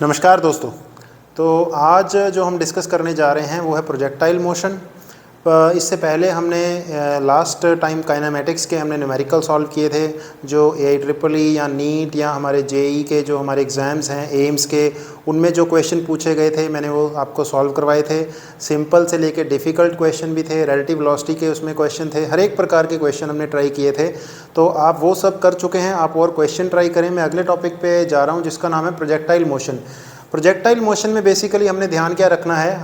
नमस्कार दोस्तों। तो आज जो हम डिस्कस करने जा रहे हैं वो है प्रोजेक्टाइल मोशन। इससे पहले हमने लास्ट टाइम काइनेमेटिक्स के हमने न्यूमेरिकल सॉल्व किए थे, जो AIEEE या नीट या हमारे JEE के जो हमारे एग्ज़ाम्स हैं, एम्स के, उनमें जो क्वेश्चन पूछे गए थे मैंने वो आपको सॉल्व करवाए थे। सिंपल से लेके डिफ़िकल्ट क्वेश्चन भी थे, रिलेटिव वेलोसिटी के उसमें क्वेश्चन थे, हर एक प्रकार के क्वेश्चन हमने ट्राई किए थे। तो आप वो सब कर चुके हैं, आप और क्वेश्चन ट्राई करें। मैं अगले टॉपिक पे जा रहा हूँ जिसका नाम है प्रोजेक्टाइल मोशन। प्रोजेक्टाइल मोशन में बेसिकली हमने ध्यान क्या रखना है,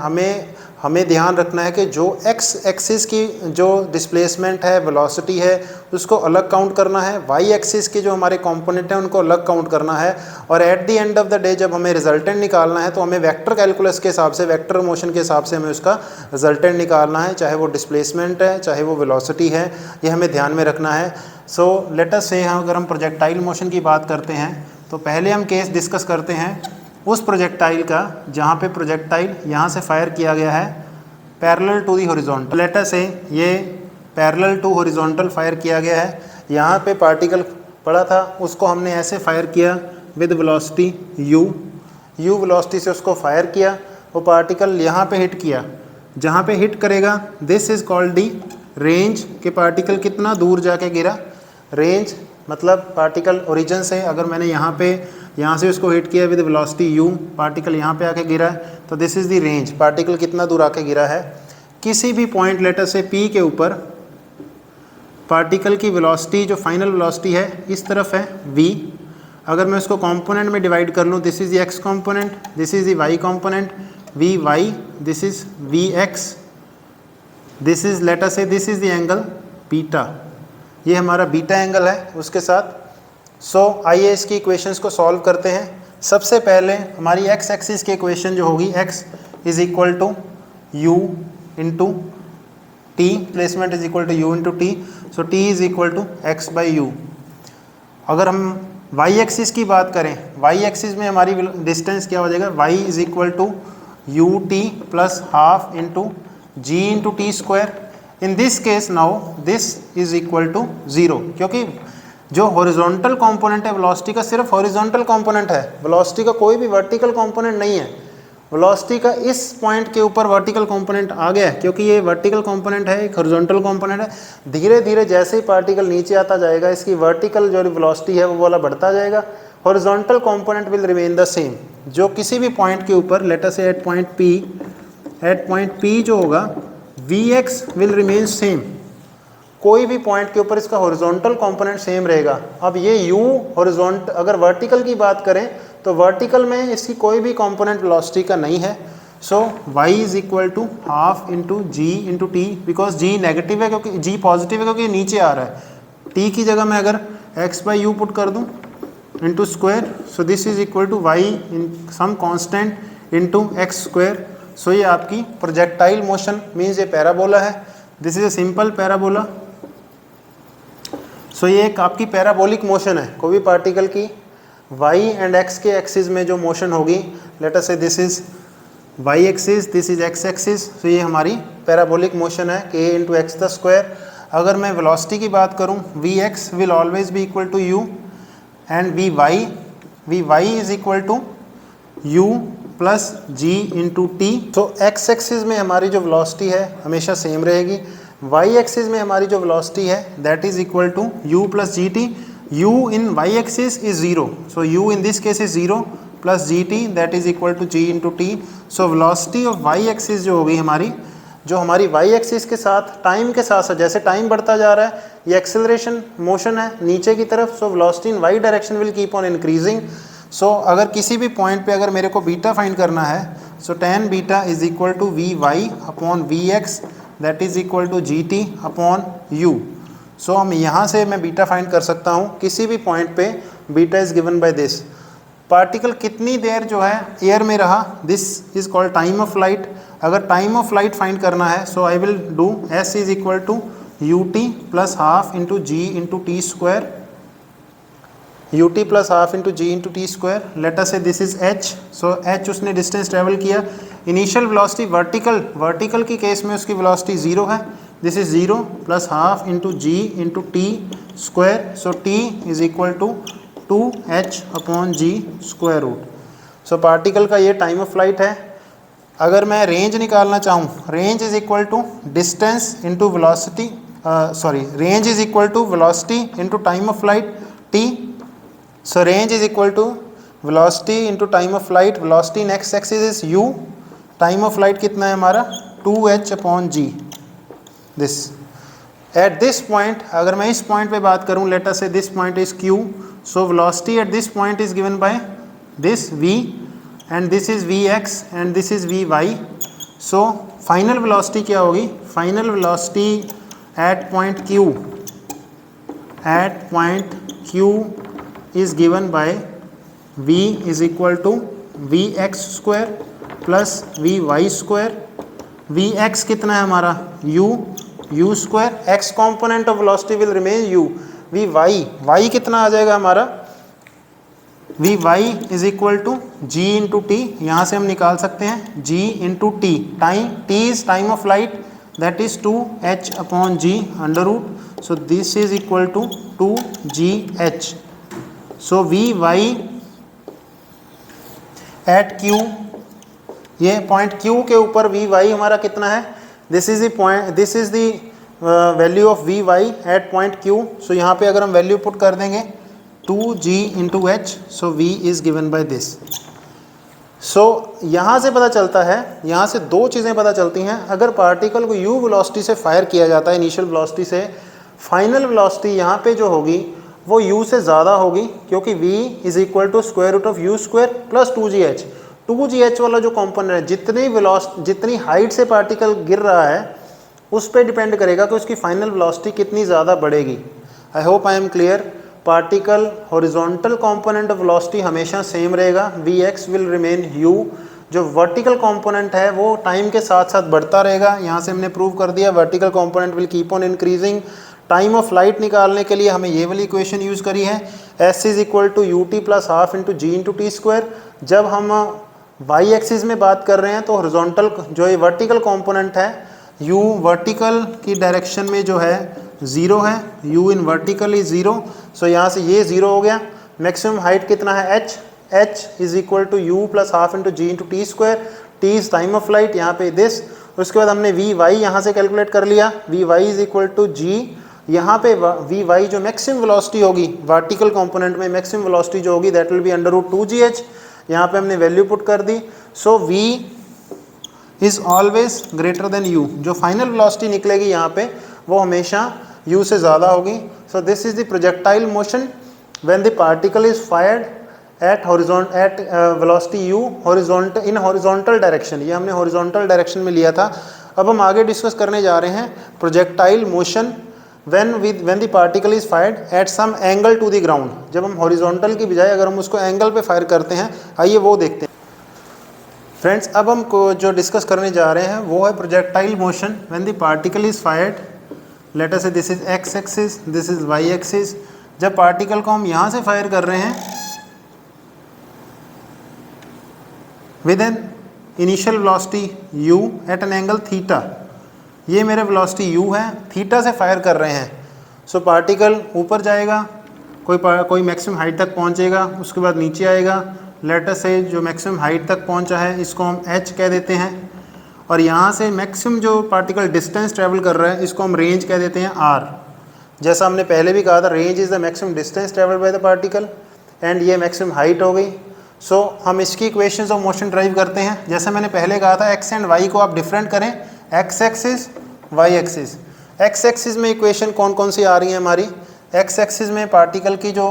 हमें ध्यान रखना है कि जो एक्स एक्सिस की जो डिस्प्लेसमेंट है, वेलोसिटी है, उसको अलग काउंट करना है। वाई एक्सिस के जो हमारे कंपोनेंट हैं उनको अलग काउंट करना है। और at the end of the day जब हमें रिजल्टेंट निकालना है तो हमें वेक्टर कैलकुलस के हिसाब से, वेक्टर मोशन के हिसाब से हमें उसका रिजल्टेंट निकालना है, चाहे वो डिस्प्लेसमेंट है चाहे वो वेलोसिटी है, ये हमें ध्यान में रखना है। सो लेट अस से अगर हम प्रोजेक्टाइल मोशन की बात करते हैं तो पहले हम केस डिस्कस करते हैं उस प्रोजेक्टाइल का जहाँ पे प्रोजेक्टाइल यहाँ से फायर किया गया है parallel to the horizontal. Let us say ये पैरेलल टू हॉरिजॉन्टल फायर किया गया है। यहाँ पे पार्टिकल पड़ा था, उसको हमने ऐसे फायर किया विद वेलोसिटी u वेलोसिटी से उसको फायर किया। वो पार्टिकल यहाँ पे हिट किया, जहाँ पे हिट करेगा this is called the range, के पार्टिकल कितना दूर जाके गिरा। रेंज मतलब पार्टिकल ओरिजिन से, अगर मैंने यहाँ से उसको हिट किया विद वेलोसिटी u, पार्टिकल यहाँ पे आके गिरा है, तो this is the range, particle कितना दूर आके गिरा है। किसी भी पॉइंट लेटर से P के ऊपर पार्टिकल की वेलोसिटी, जो फाइनल वेलोसिटी है, इस तरफ है v। अगर मैं उसको कंपोनेंट में डिवाइड कर लूँ, this is the x component, this is the y component, vy, this is vx, this is later say this is the angle beta, ये हमारा बीटा एंगल है उसके साथ। सो आइए इसकी इक्वेशंस को सॉल्व करते हैं। सबसे पहले हमारी x एक्सिस की इक्वेशन जो होगी, x is equal to u into T, placement is equal to u into T, so t is equal to x by U. अगर हम y एक्सिस की बात करें, y एक्सिस में हमारी डिस्टेंस क्या हो जाएगा, y is equal to U T plus half into ji into T square. In this case now this is equal to 0, क्योंकि जो हॉरिजॉन्टल कंपोनेंट है वेलोसिटी का, सिर्फ हॉरिजॉन्टल कंपोनेंट है, वेलोसिटी का कोई भी वर्टिकल कंपोनेंट नहीं है। वेलोसिटी का इस पॉइंट के ऊपर वर्टिकल कंपोनेंट आ गया है, क्योंकि ये वर्टिकल कंपोनेंट है, एक हॉरिजॉन्टल कंपोनेंट है। धीरे धीरे जैसे ही पार्टिकल नीचे आता जाएगा, इसकी वर्टिकल जो वेलोसिटी है वो वाला बढ़ता जाएगा, horizontal component will remain the same. जो किसी भी पॉइंट के ऊपर, लेट अस से एट पॉइंट P जो होगा, Vx विल रिमेन सेम। कोई भी पॉइंट के ऊपर इसका हॉरिजॉन्टल कंपोनेंट सेम रहेगा। अब ये u हॉरिजॉन्टल, अगर वर्टिकल की बात करें तो वर्टिकल में इसकी कोई भी कंपोनेंट वेलोसिटी का नहीं है। So y is equal to half into ji into T, because g negative है, क्योंकि g पॉजिटिव है क्योंकि नीचे आ रहा है। t की जगह मैं अगर x बाई यू पुट कर दूँ into square, so this is equal to y in some constant into x square. So ये आपकी प्रोजेक्टाइल मोशन मीन्स ये पैराबोला है, this is a simple parabola. So ये एक आपकी पैराबोलिक मोशन है। कोई भी पार्टिकल की y एंड x के एक्सिस में जो मोशन होगी, let us say this is y axis, this is x axis, तो ये हमारी पैराबोलिक मोशन है, k into X the square. अगर मैं वेलोसिटी की बात करूँ, vx will always be equal to u and vy is equal to u plus g into T. तो x एक्सिस में हमारी जो वेलोसिटी है हमेशा सेम रहेगी, y एक्सिस में हमारी जो वेलोसिटी है that is equal to u plus G T. u in y axis is 0, so u in this case is 0 plus G T that is equal to g into T. So velocity of y axis जो होगी हमारी, जो हमारी y axis के साथ time के साथ साथ जैसे टाइम बढ़ता जा रहा है, ये एक्सेलरेशन मोशन है नीचे की तरफ, so velocity in y direction will keep on increasing. So अगर किसी भी पॉइंट पे अगर मेरे को बीटा फाइंड करना है, so tan beta is equal to vy upon vx that is equal to g t upon u. So हम यहाँ से मैं बीटा फाइंड कर सकता हूँ किसी भी पॉइंट पे, beta is given by this. Particle कितनी देर जो है एयर में रहा, this is called time of flight. अगर टाइम ऑफ लाइट फाइंड करना है, so I will do s is equal to U T plus half into ji into T square, ut plus half into ji into T square. Let us say this is h, so h उसने distance travel किया। Initial velocity vertical की case में उसकी velocity 0 है, this is 0 plus half into ji into T square, so t is equal to 2h upon G square root. So particle का ये time of flight है। अगर मैं रेंज निकालना चाहूँ, range is equal to distance into velocity, range is equal to velocity into time of flight t। So range is equal to velocity into time of flight, velocity in X axis is u, time of flight कितना है हमारा 2h/g this. Eight this point, अगर मैं इस point पे बात करूं, let us say this point is q, so velocity at this point is given by this v and this is vx and this is vy। So final velocity क्या होगी, final velocity at point q is given by v is equal to vx square plus vy square. vx कितना है हमारा u square, x component of velocity will remain u। y कितना आ जाएगा हमारा, vy is equal to g into T, यहाँ से हम निकाल सकते हैं g into T. Time, t is time of flight, that is 2h/g under root, so this is equal to 2gh। So vy at q, ये point q के ऊपर vy हमारा कितना है, this is the point, this is the value of vy at point q। So यहाँ पे अगर हम वैल्यू पुट कर देंगे 2g into h, so v is given by this. So यहाँ से पता चलता है, यहाँ से दो चीज़ें पता चलती हैं। अगर पार्टिकल को u वेलोसिटी से फायर किया जाता है इनिशियल वेलोसिटी से, फाइनल वेलोसिटी यहाँ पे जो होगी वो u से ज़्यादा होगी, क्योंकि v is equal to square root of u square plus 2gh। 2gh वाला जो कॉम्पोनेंट है, जितनी हाइट से पार्टिकल गिर रहा है उस पर डिपेंड करेगा कि उसकी फाइनल वेलोसिटी कितनी ज़्यादा बढ़ेगी। आई hope I am clear. Particle horizontal component of velocity हमेशा सेम रहेगा, vx विल रिमेन u। जो वर्टिकल कंपोनेंट है वो टाइम के साथ साथ बढ़ता रहेगा। यहाँ से हमने प्रूव कर दिया vertical component will keep on increasing. Time of flight निकालने के लिए हमें ये वाली इक्वेशन यूज़ करी है, s is equal to ut plus half into ji into T square. जब हम y एक्सिस में बात कर रहे हैं तो हॉरिजॉन्टल जो ये वर्टिकल कंपोनेंट है, u वर्टिकल की डायरेक्शन में जो है 0 है, u इन वर्टिकल इज 0। सो यहाँ से ये 0 हो गया। मैक्सिमम हाइट कितना है h is equal to u plus half into ji into T square. t is time of flight, यहाँ पे दिस। उसके बाद हमने vy यहाँ से कैलकुलेट कर लिया, vy is equal to g। यहाँ पे vy जो मैक्सिमम वेलोसिटी होगी वर्टिकल कंपोनेंट में, मैक्सिमम वेलोसिटी जो होगी that will be under root 2gh। यहाँ पे हमने वैल्यू पुट कर दी। So v is always greater than u। जो फाइनल वेलोसिटी निकलेगी यहाँ पे वो हमेशा u से ज़्यादा होगी। So this is the projectile motion when the particle is fired at velocity u in horizontal direction. ये हमने हॉरिजॉन्टल डायरेक्शन में लिया था। अब हम आगे डिस्कस करने जा रहे हैं projectile motion when the particle is fired at some angle to the ground। जब हम हॉरिजॉन्टल की बजाय अगर हम उसको एंगल पे फायर करते हैं, आइए वो देखते हैं। फ्रेंड्स, अब हम जो डिस्कस करने जा रहे हैं वो है projectile motion when the particle is fired, let us say this is x axis, this is y axis. जब पार्टिकल को हम यहाँ से फायर कर रहे हैं with an initial velocity u at an angle theta, ये मेरे वेलोसिटी u है, थीटा से फायर कर रहे हैं। सो पार्टिकल ऊपर जाएगा, कोई मैक्सिमम हाइट तक पहुंचेगा, उसके बाद नीचे आएगा। लेट अस से जो मैक्सिमम हाइट तक पहुंचा है इसको हम h कह देते हैं, और यहाँ से मैक्सिमम जो पार्टिकल डिस्टेंस ट्रैवल कर रहा है इसको हम रेंज कह देते हैं r। जैसा हमने पहले भी कहा था, range is the maximum distance travel by the particle, and ये मैक्सिमम हाइट हो गई। सो हम इसकी इक्वेशंस ऑफ मोशन ड्राइव करते हैं। जैसा मैंने पहले कहा था, x एंड y को आप डिफरेंट करें, x axis y axis. x axis में इक्वेशन कौन कौन सी आ रही है हमारी, x एक्सिस में पार्टिकल की जो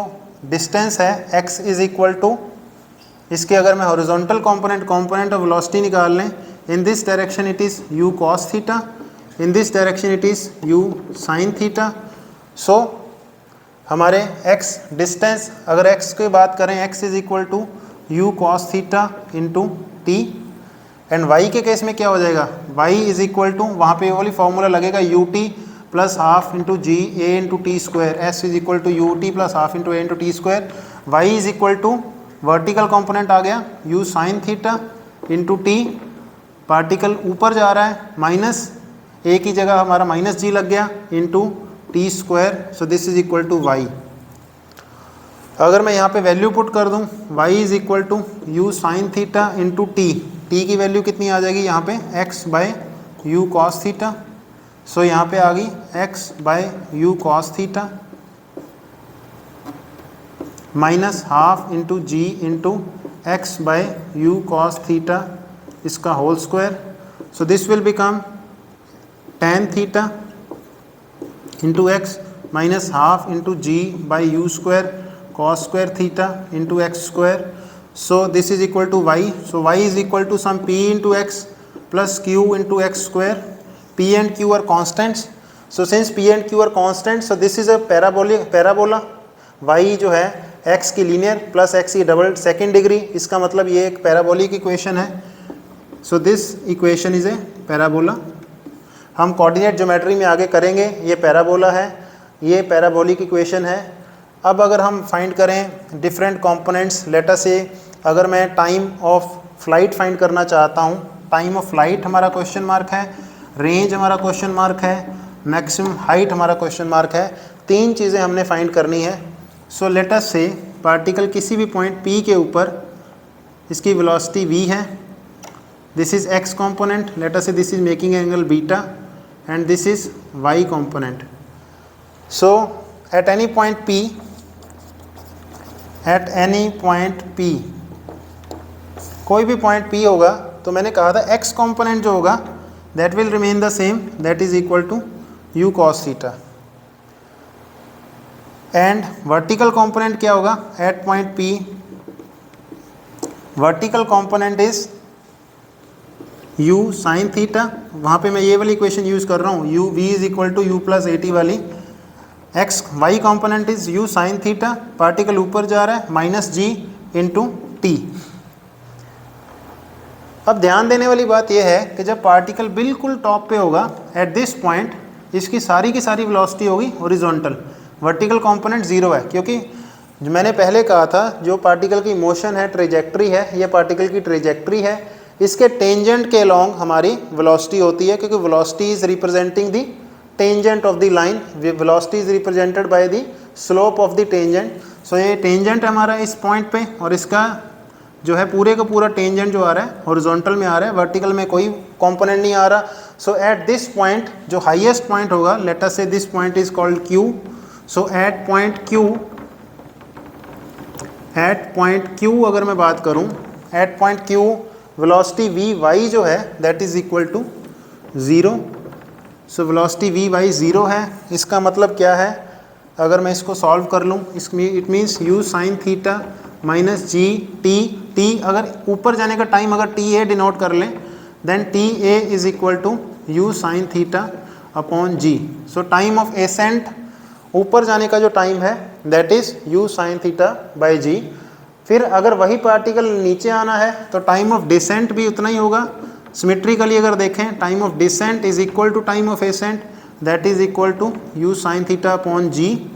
डिस्टेंस है x इज इक्वल टू, इसके अगर मैं हॉरिजॉन्टल कंपोनेंट ऑफ वेलोसिटी निकाल लें, in this direction it is u cos theta, in this direction it is u sin theta. So हमारे x डिस्टेंस, अगर x की बात करें, x is equal to u cos theta into t, and y के case में क्या हो जाएगा, y इज इक्वल टू, वहाँ पे वाली फॉर्मूला लगेगा ut plus half into g a into T square, s is equal to ut plus half into a into T square. y is equal to vertical component आ गया u sine theta into t, particle ऊपर जा रहा है, minus a की जगह हमारा minus g लग गया, into T square. So this is equal to y। अगर मैं यहाँ पे वैल्यू पुट कर दूँ y is equal to you sine theta into T, t की वैल्यू कितनी आ जाएगी यहाँ पे x by you cos theta. So यहाँ पे आ गई x by you cos theta minus half into ji into x by you cos theta इसका whole square. So this will become tan theta into x minus half into g by u square cos square theta into x square. So this is equal to Y. So Y is equal to some p into X plus q into x square. p and q are constants. So since p and q are constants, so this is a parabola. y जो है x की linear plus x की double second degree, इसका मतलब ये एक parabolic equation है। So this equation is a parabola. हम कोऑर्डिनेट ज्योमेट्री में आगे करेंगे, ये पैराबोला है, ये पैराबोलिक इक्वेशन है। अब अगर हम फाइंड करें डिफरेंट कंपोनेंट्स, लेट अस से अगर मैं टाइम ऑफ फ्लाइट फाइंड करना चाहता हूँ, टाइम ऑफ फ्लाइट हमारा क्वेश्चन मार्क है, रेंज हमारा क्वेश्चन मार्क है, मैक्सिमम हाइट हमारा क्वेश्चन मार्क है। तीन चीज़ें हमने फाइंड करनी है। सो लेट अस से पार्टिकल किसी भी पॉइंट P के ऊपर, इसकी वेलोसिटी v है, this is x component, let us say this is making angle beta and this is y component. So at any point P, at any point P, कोई भी point P होगा तो मैंने कहा था x कंपोनेंट जो होगा that will remain the same, that is equal to u cos theta, and vertical component क्या होगा at point P, vertical component is u sin theta, वहाँ पे मैं ये वाली इक्वेशन यूज़ कर रहा हूँ, u v is equal to u plus at वाली। x y component is u sin theta, particle ऊपर जा रहा है, माइनस g इंटू टी। अब ध्यान देने वाली बात यह है कि जब पार्टिकल बिल्कुल टॉप पे होगा एट दिस पॉइंट, इसकी सारी की सारी वेलोसिटी होगी हॉरिजॉन्टल, वर्टिकल कंपोनेंट ज़ीरो है, क्योंकि जो मैंने पहले कहा था जो पार्टिकल की मोशन है, ट्रेजेक्ट्री है, ये पार्टिकल की ट्रेजेक्ट्री है, इसके टेंजेंट के अलॉन्ग हमारी वेलोसिटी होती है, क्योंकि velocity is representing the tangent of the line, velocity is represented by the slope of the tangent. So ये टेंजेंट हमारा इस पॉइंट पे, और इसका जो है पूरे का पूरा टेंजेंट जो आ रहा है हॉरिजॉन्टल में आ रहा है, वर्टिकल में कोई कंपोनेंट नहीं आ रहा। सो एट दिस पॉइंट जो हाईएस्ट पॉइंट होगा, let us say this point is called Q। So at point Q अगर मैं बात करूं, at point Q velocity Vy जो है that is equal to 0। So velocity Vy 0 है। इसका मतलब क्या है, अगर मैं इसको सॉल्व कर लूँ, इसमें it means u sine theta minus G T, अगर ऊपर जाने का टाइम अगर टी ए डिनोट कर लें, then t a is equal to you sine theta upon g. So time of ascent, ऊपर जाने का जो टाइम है that is u sine theta by g. फिर अगर वही पार्टिकल नीचे आना है तो टाइम ऑफ डिसेंट भी उतना ही होगा। सिमेट्रिकली अगर देखें, time of descent is equal to time of ascent, that is equal to you sine theta upon g.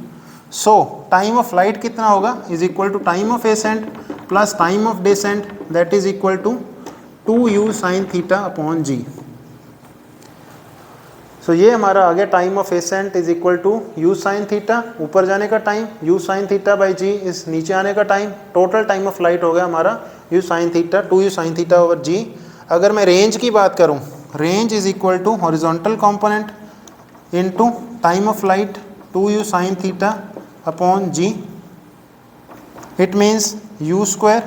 So time of flight कितना होगा, is equal to time of ascent plus time of descent, that is equal to 2u sine theta upon g. So ये हमारा आ गया time of ascent is equal to you sine theta, ऊपर जाने का time, u sine theta by जी इस नीचे आने का time, total time of flight हो गया हमारा u sine theta 2u sine theta over g. अगर मैं रेंज की बात करूँ, range is equal to horizontal component into time of flight 2u sine theta upon g. It means u square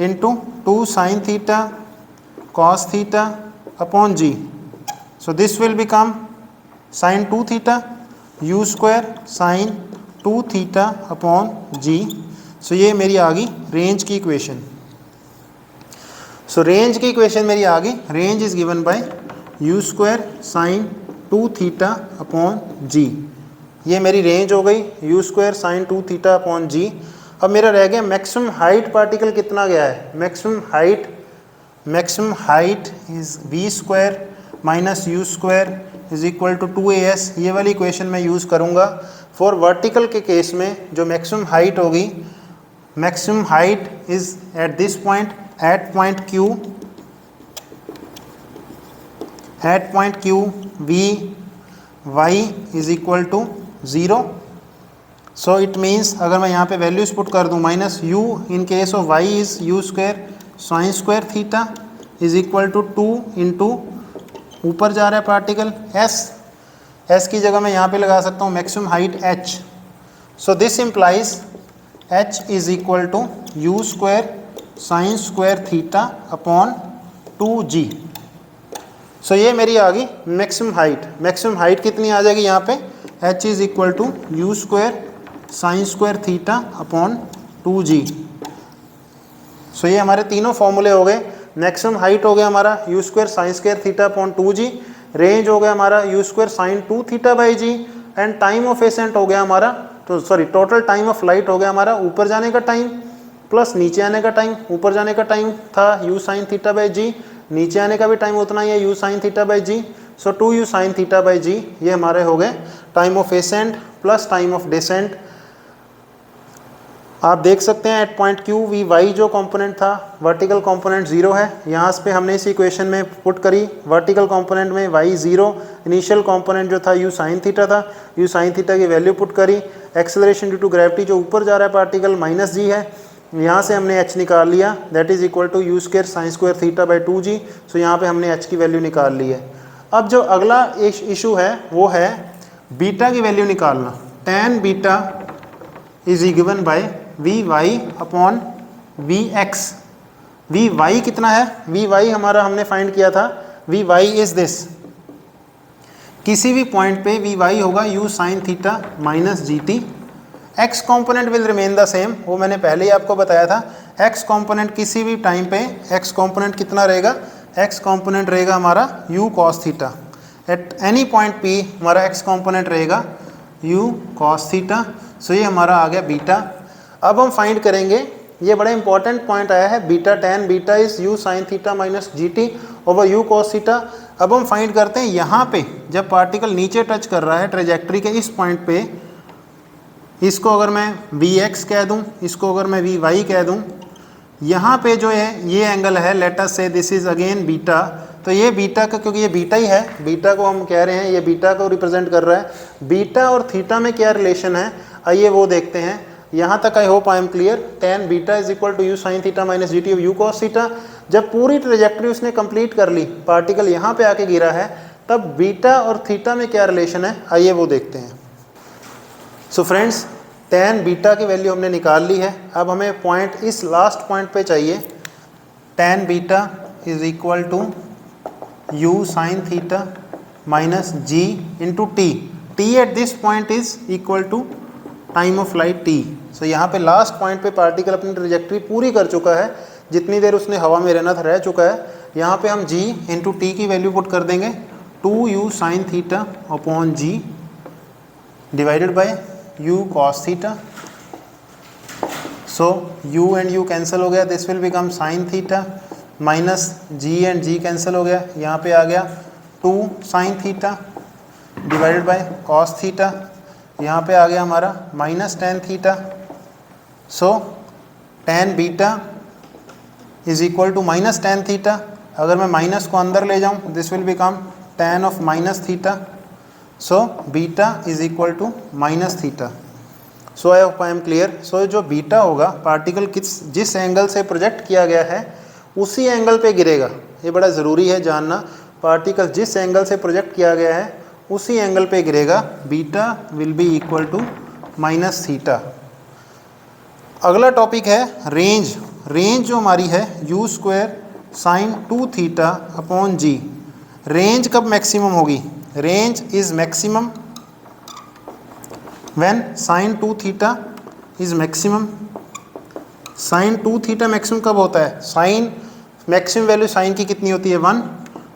into 2 sine theta cos theta upon g. So this will become sine 2 theta, u square sine 2 theta upon g. So ये मेरी आ गई range की equation. So range की equation मेरी आ गई, range is given by u square sine 2 theta upon g. ये मेरी रेंज हो गई u square sine 2 theta upon g. अब मेरा रह गया मैक्सिमम हाइट, पार्टिकल कितना गया है, maximum height is v square minus u square is equal to 2as। ये वाली इक्वेशन मैं यूज़ करूँगा फॉर वर्टिकल के केस में। जो मैक्सिमम हाइट होगी, maximum height is at this point, at point Q v y is equal to 0। So it means अगर मैं यहाँ पे वैल्यूज पुट कर दूँ minus U in case of Y is U square sine square theta is equal to 2 into ऊपर जा रहा है पार्टिकल एस की जगह मैं यहाँ पे लगा सकता हूँ maximum height H. So this implies H is equal to you square sine square theta upon 2g. सो ये मेरी आ गई मैक्सिमम हाइट. मैक्सिमम हाइट कितनी आ जाएगी यहाँ पे, H is equal to you square sine square theta upon 2g. सो ये हमारे तीनों फॉर्मूले हो गए. मैक्सिमम हाइट हो गया हमारा U square sine square theta upon 2g, range हो गया हमारा U square sine 2 theta by G, and time of ascent हो गया हमारा, तो sorry total time of light हो गया हमारा ऊपर जाने का टाइम प्लस नीचे आने का टाइम. ऊपर जाने का टाइम था u sine theta by g, नीचे आने का भी टाइम उतना ही है u sine theta by g. So 2 you sine theta by g ये हमारे हो गए time of ascent plus time of descent. आप देख सकते हैं at point Q v y जो कंपोनेंट था वर्टिकल कंपोनेंट 0 है. यहाँ पे हमने इस इक्वेशन में पुट करी वर्टिकल कंपोनेंट में वाई 0, इनिशियल कंपोनेंट जो था यू साइन थीटा था, यू साइन थीटा की वैल्यू पुट करी. एक्सेलरेशन ड्यू टू ग्रेविटी जो ऊपर जा रहा है पार्टिकल माइनस जी है, यहाँ से हमने एच निकाल लिया that is equal to you square sine square theta by 2g. So यहाँ पे हमने एच की वैल्यू निकाल ली है. अब जो अगला इशू है वो है बीटा की वैल्यू निकालना. tan beta is given by V Y upon V X. V Y कितना है, वी वाई हमारा हमने फाइंड किया था, वी वाई इज दिस. किसी भी पॉइंट पे वी वाई होगा you sine theta minus G T. X component will remain the same, वो मैंने पहले ही आपको बताया था. एक्स कॉम्पोनेंट किसी भी टाइम पे एक्स कॉम्पोनेंट कितना रहेगा, एक्स कॉम्पोनेंट रहेगा हमारा you cos theta. Eight any point P हमारा एक्स कॉम्पोनेंट रहेगा यू कॉस थीटा. सो ये हमारा आ गया बीटा. अब हम फाइंड करेंगे, ये बड़ा इंपॉर्टेंट पॉइंट आया है, beta tan beta is u sine theta minus G T over you cos theta. अब हम फाइंड करते हैं यहाँ पे जब पार्टिकल नीचे टच कर रहा है ट्रेजेक्ट्री के इस पॉइंट पे, इसको अगर मैं वी एक्स कह दूँ, इसको अगर मैं वी वाई कह दूँ, यहाँ पे जो है ये एंगल है late us say this is again beta. तो ये बीटा का, क्योंकि ये बीटा ही है, बीटा को हम कह रहे हैं ये बीटा को रिप्रेजेंट कर रहा है. बीटा और थीटा में क्या रिलेशन है आइए वो देखते हैं. यहाँ तक I hope I am clear. tan beta is equal to you sine theta minus G T of U cos theta. जब पूरी ट्रेजेक्ट्री उसने कंप्लीट कर ली, पार्टिकल यहाँ पे आके गिरा है, तब बीटा और थीटा में क्या रिलेशन है आइए वो देखते हैं. सो फ्रेंड्स tan बीटा की वैल्यू हमने निकाल ली है. अब हमें पॉइंट इस लास्ट पॉइंट पे चाहिए. tan beta is equal to you sine theta minus G into T. T at this point is equal to time of light t. सो यहाँ पे लास्ट पॉइंट पे पार्टिकल अपनी ट्रेजेक्ट्री पूरी कर चुका है, जितनी देर उसने हवा में रहना था रह चुका है. यहाँ पे हम g इंटू टी की वैल्यू पुट कर देंगे 2 you sine theta upon G divided by you cos theta. So u and u cancel हो गया, this will become sine theta minus g and g cancel हो गया, यहाँ पे आ गया 2 sine theta divided by cos theta. यहाँ पे आ गया हमारा minus tan theta. So tan beta is equal to minus tan theta. अगर मैं माइनस को अंदर ले जाऊँ this will become tan of minus theta. So beta is equal to minus theta. So I hope I am clear. So जो beta होगा particle जिस angle से प्रोजेक्ट किया गया है उसी एंगल पे गिरेगा. ये बड़ा ज़रूरी है जानना, पार्टिकल जिस एंगल से प्रोजेक्ट किया गया है उसी एंगल पे गिरेगा. Beta will be equal to minus theta. अगला टॉपिक है रेंज. रेंज जो हमारी है U square sine 2 theta upon G. Range कब मैक्सिमम होगी, range is maximum when sine 2 theta is maximum. Sine 2 theta maximum कब होता है, साइन मैक्सिमम वैल्यू साइन की कितनी होती है 1.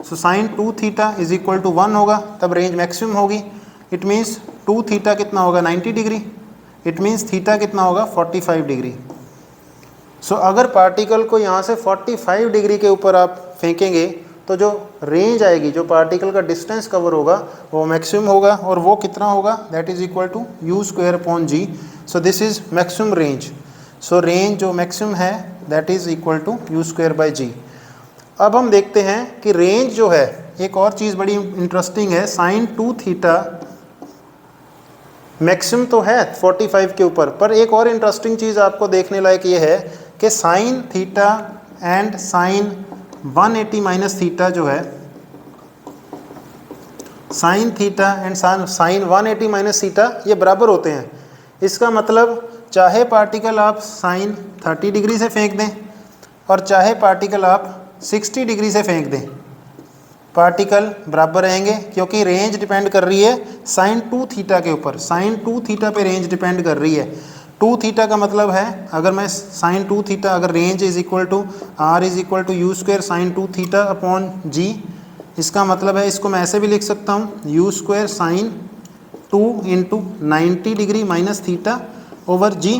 So sine 2 theta is equal to 1 होगा, तब रेंज मैक्सिमम होगी. इट मीन्स 2 थीटा कितना होगा 90 डिग्री. इट मीन्स थीटा कितना होगा 45 डिग्री. सो अगर पार्टिकल को यहाँ से 45 डिग्री के ऊपर आप फेंकेंगे तो जो रेंज आएगी, जो पार्टिकल का डिस्टेंस कवर होगा वो मैक्सिमम होगा, और वो कितना होगा that is equal to you square upon g. So this is maximum range. So range जो मैक्सिमम है that is equal to you square by g. अब हम देखते हैं कि रेंज जो है, एक और चीज़ बड़ी इंटरेस्टिंग है, साइन 2 थीटा मैक्सिमम तो है 45 के ऊपर, पर एक और इंटरेस्टिंग चीज़ आपको देखने लायक ये है कि sine theta and sine 180 minus theta जो है, sine theta and sine 180 minus theta ये बराबर होते हैं। इसका मतलब चाहे पार्टिकल आप साइन 30 डिग्री से फेंक दें और चाहे पार्टिकल आप 60 डिग्री से फेंक दें, पार्टिकल बराबर रहेंगे, क्योंकि रेंज डिपेंड कर रही है साइन 2 थीटा के ऊपर। साइन 2 थीटा पे रेंज डिपेंड कर रही है। 2 थीटा का मतलब है, अगर मैं साइन 2 थीटा, अगर range is equal to R is equal to you square sine 2 theta upon जी, इसका मतलब है इसको मैं ऐसे भी लिख सकता हूँ u square sine 2 into 90 degree minus theta over g.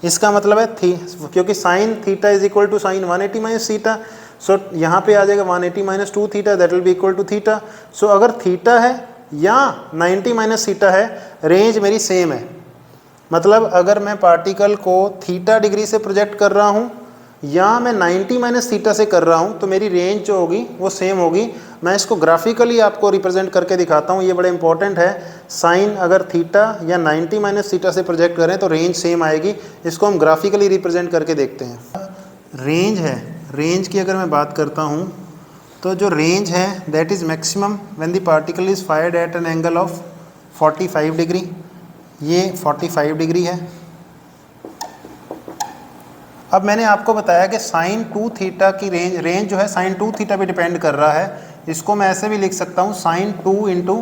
इसका मतलब है क्योंकि sine theta is equal to sine 180 minus theta, so यहाँ पे आ जाएगा 180 minus 2 theta, that will be equal to theta. So अगर थीटा है या 90 माइनस थीटा है, रेंज मेरी सेम है। मतलब अगर मैं पार्टिकल को थीटा डिग्री से प्रोजेक्ट कर रहा हूँ या मैं 90 माइनस थीटा से कर रहा हूँ, तो मेरी रेंज जो होगी वो सेम होगी। मैं इसको ग्राफिकली आपको रिप्रेजेंट करके दिखाता हूँ, ये बड़ा इंपॉर्टेंट है। साइन अगर थीटा या 90 माइनस थीटा से प्रोजेक्ट करें तो रेंज सेम आएगी। इसको हम ग्राफिकली रिप्रेजेंट करके देखते हैं। रेंज है, रेंज की अगर मैं बात करता हूँ तो जो रेंज है that is maximum when the particle is fired eight an angle of 45 degree. ये 45 डिग्री है। अब मैंने आपको बताया कि साइन 2 थीटा की रेंज जो है साइन 2 थीटा पे डिपेंड कर रहा है। इसको मैं ऐसे भी लिख सकता हूँ sine 2 into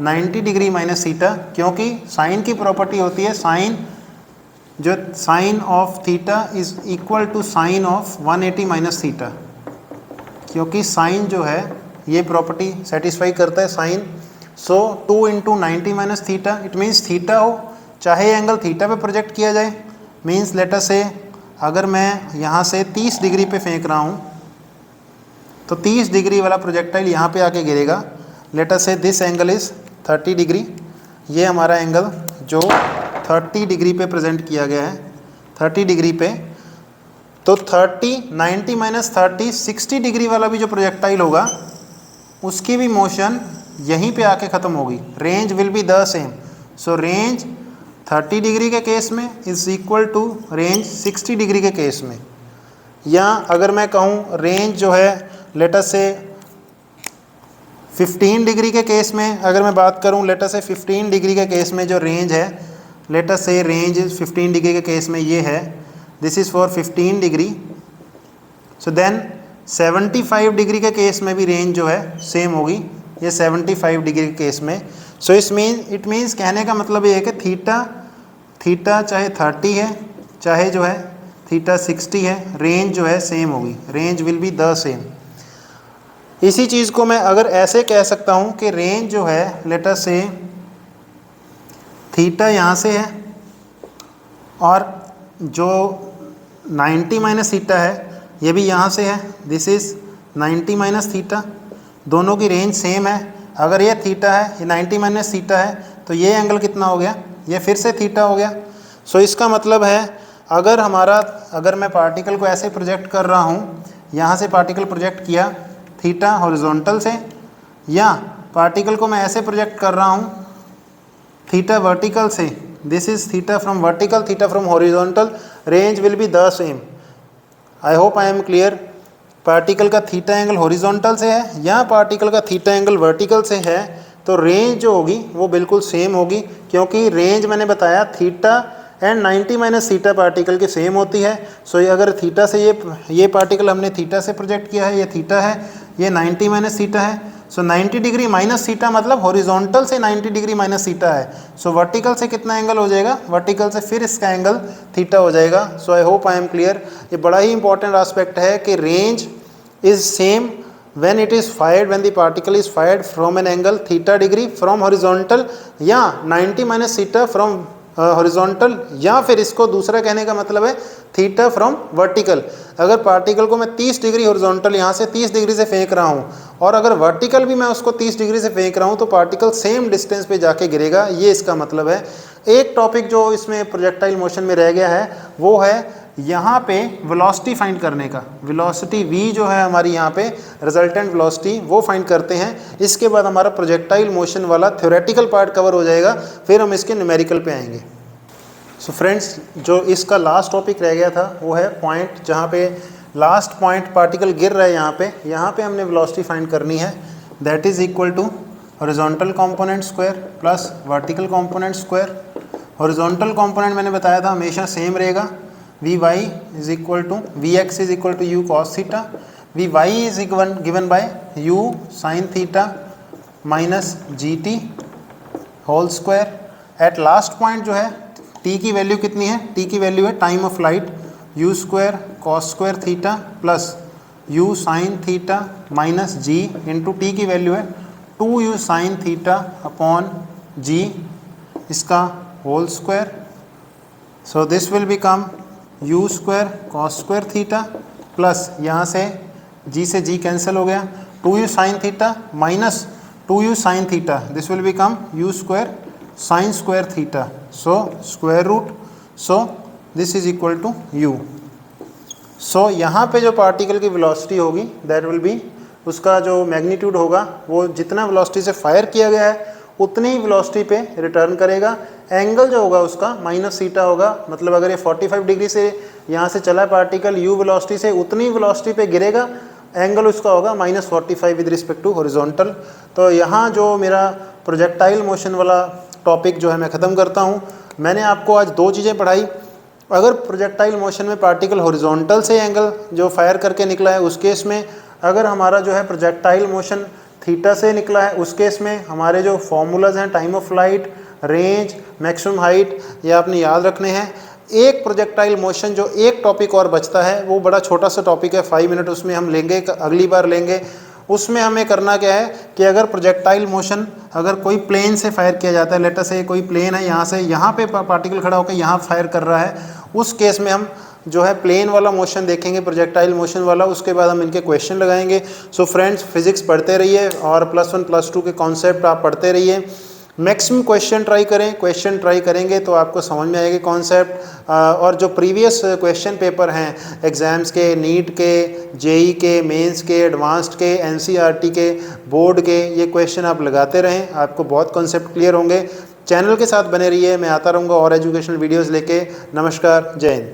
90 degree minus theta, क्योंकि साइन की प्रॉपर्टी होती है साइन, जो sine of theta is equal to sine of 180 minus theta, क्योंकि साइन जो है ये प्रॉपर्टी सेटिस्फाई करता है sine. So 2 into 90 minus theta, it means theta हो चाहे एंगल थीटा पे प्रोजेक्ट किया जाए, मीन्स लेट अस से अगर मैं यहाँ से 30 डिग्री पे फेंक रहा हूँ तो 30 डिग्री वाला प्रोजेक्टाइल यहाँ पे आके गिरेगा। Late us say this angle is 30 degree, ये हमारा एंगल जो 30 डिग्री पे प्रेजेंट किया गया है, 30 डिग्री पे। तो 30 90 माइनस 30 60 डिग्री वाला भी जो प्रोजेक्टाइल होगा उसकी भी मोशन यहीं पे आके ख़त्म होगी। Range will be the same. So range 30 degree के केस में is equal to range 60 degree के केस में। या अगर मैं कहूँ रेंज जो है लेट अस से 15 डिग्री के केस में अगर मैं बात करूँ, लेट अस से 15 डिग्री के केस में जो रेंज है, लेट अस से रेंज 15 डिग्री के केस में ये है, this is for 15 degree. So then 75 degree के केस में भी रेंज जो है सेम होगी, ये 75 डिग्री के केस में। सो इट मीन्स कहने का मतलब ये है कि थीटा चाहे 30 है चाहे जो है थीटा 60 है, रेंज जो है सेम होगी, range will be the same. इसी चीज़ को मैं अगर ऐसे कह सकता हूँ कि रेंज जो है लेट अस से थीटा यहाँ से है और जो 90 माइनस थीटा है ये भी यहाँ से है, दिस इज़ 90 माइनस थीटा, दोनों की रेंज सेम है। अगर ये थीटा है, ये 90 माइनस थीटा है, तो ये एंगल कितना हो गया, ये फिर से थीटा हो गया। सो इसका मतलब है अगर मैं पार्टिकल को ऐसे प्रोजेक्ट कर रहा हूँ, यहाँ से पार्टिकल प्रोजेक्ट किया थीटा हॉरिजॉन्टल से, या पार्टिकल को मैं ऐसे प्रोजेक्ट कर रहा हूँ थीटा वर्टिकल से, this is theta from vertical, theta from horizontal, range will be the same. I hope I am clear. Particle का थीटा एंगल हॉरिजॉन्टल से है या पार्टिकल का थीटा एंगल वर्टिकल से है, तो रेंज जो होगी वो बिल्कुल सेम होगी, क्योंकि रेंज मैंने बताया theta and 90 minus theta particle की सेम होती है। सो अगर थीटा से ये पार्टिकल हमने थीटा से प्रोजेक्ट किया है, ये थीटा है, ये 90 माइनस थीटा है। सो 90 डिग्री माइनस थीटा मतलब हॉरिजॉन्टल से 90 डिग्री माइनस थीटा है। सो वर्टिकल से कितना एंगल हो जाएगा, वर्टिकल से फिर इसका एंगल थीटा हो जाएगा। So I hope I am clear. ये बड़ा ही इंपॉर्टेंट एस्पेक्ट है कि range is same when it is fired, when the particle is fired from an angle theta degree from horizontal या 90 minus theta from horizontal, या फिर इसको दूसरा कहने का मतलब है थीटा फ्रॉम वर्टिकल। अगर पार्टिकल को मैं 30 डिग्री हॉरिजॉन्टल यहाँ से 30 डिग्री से फेंक रहा हूँ और अगर वर्टिकल भी मैं उसको 30 डिग्री से फेंक रहा हूँ, तो पार्टिकल सेम डिस्टेंस पे जाके गिरेगा, ये इसका मतलब है। एक टॉपिक जो इसमें प्रोजेक्टाइल मोशन में रह गया है वो है यहाँ पे वेलोसिटी फाइंड करने का, वेलोसिटी v जो है हमारी यहाँ पे रिजल्टेंट वेलोसिटी वो फाइंड करते हैं। इसके बाद हमारा प्रोजेक्टाइल मोशन वाला थ्योरेटिकल पार्ट कवर हो जाएगा, फिर हम इसके न्यूमेरिकल पे आएंगे। सो फ्रेंड्स, जो इसका लास्ट टॉपिक रह गया था वो है पॉइंट, जहाँ पे लास्ट पॉइंट पार्टिकल गिर रहा है यहाँ पे हमने वेलोसिटी फाइंड करनी है। That is equal to horizontal component square plus vertical component square. Horizontal component मैंने बताया था हमेशा सेम रहेगा, V Y is equal to V X is equal to U cos theta, V Y is given by U sine theta minus G T whole square. At last point जो है T की value कितनी है, T की value है time of light, U square cos square theta plus U sine theta minus G into T की value है 2u sine theta upon जी, इसका whole square. So this will become U square cos square theta plus यहाँ से G cancel हो गया, 2u sine theta minus 2u sine theta, this will become U square sine square theta, so square root, so this is equal to you. सो यहाँ पे जो particle की velocity होगी that will B, उसका जो magnitude होगा वो जितना वेलोसिटी से फायर किया गया है उतनी ही वेलोसिटी पे रिटर्न करेगा। एंगल जो होगा उसका माइनस थीटा होगा, मतलब अगर ये 45 डिग्री से यहाँ से चला पार्टिकल यू वेलोसिटी से, उतनी वेलोसिटी पे गिरेगा, एंगल उसका होगा -45 विद रिस्पेक्ट टू हॉरिजॉन्टल। तो यहाँ जो मेरा प्रोजेक्टाइल मोशन वाला टॉपिक जो है मैं ख़त्म करता हूँ। मैंने आपको आज दो चीज़ें पढ़ाई। अगर प्रोजेक्टाइल मोशन में पार्टिकल हॉरिजॉन्टल से एंगल जो फायर करके निकला है उस केस में, अगर हमारा जो है प्रोजेक्टाइल मोशन थीटा से निकला है उस केस में हमारे जो फॉर्मूलाज हैं time of flight, range, maximum height, ये आपने याद रखने हैं। एक प्रोजेक्टाइल मोशन जो एक टॉपिक और बचता है वो बड़ा छोटा सा टॉपिक है, 5 मिनट उसमें हम लेंगे, अगली बार लेंगे। उसमें हमें करना क्या है कि अगर प्रोजेक्टाइल मोशन अगर कोई प्लेन से फायर किया जाता है, लेटर से कोई प्लेन है यहाँ से यहाँ पे पार्टिकल खड़ा होकर यहाँ फायर कर रहा है, उस केस में हम जो है प्लेन वाला मोशन देखेंगे, प्रोजेक्टाइल मोशन वाला, उसके बाद हम इनके क्वेश्चन लगाएंगे। सो फ्रेंड्स, फिजिक्स पढ़ते रहिए और +1 +2 के कॉन्सेप्ट आप पढ़ते रहिए। मैक्सिमम क्वेश्चन ट्राई करें, क्वेश्चन ट्राई करेंगे तो आपको समझ में आएगा कॉन्सेप्ट। और जो प्रीवियस क्वेश्चन पेपर हैं एग्ज़ाम्स के, नीट के, जेई के, मेंस के, एडवांस्ड के, एनसीईआरटी के, बोर्ड के, ये क्वेश्चन आप लगाते रहें, आपको बहुत कॉन्सेप्ट क्लियर होंगे। चैनल के साथ बने रहिए, मैं आता रहूँगा और एजुकेशनल वीडियोज़ लेके। नमस्कार, जय हिंद।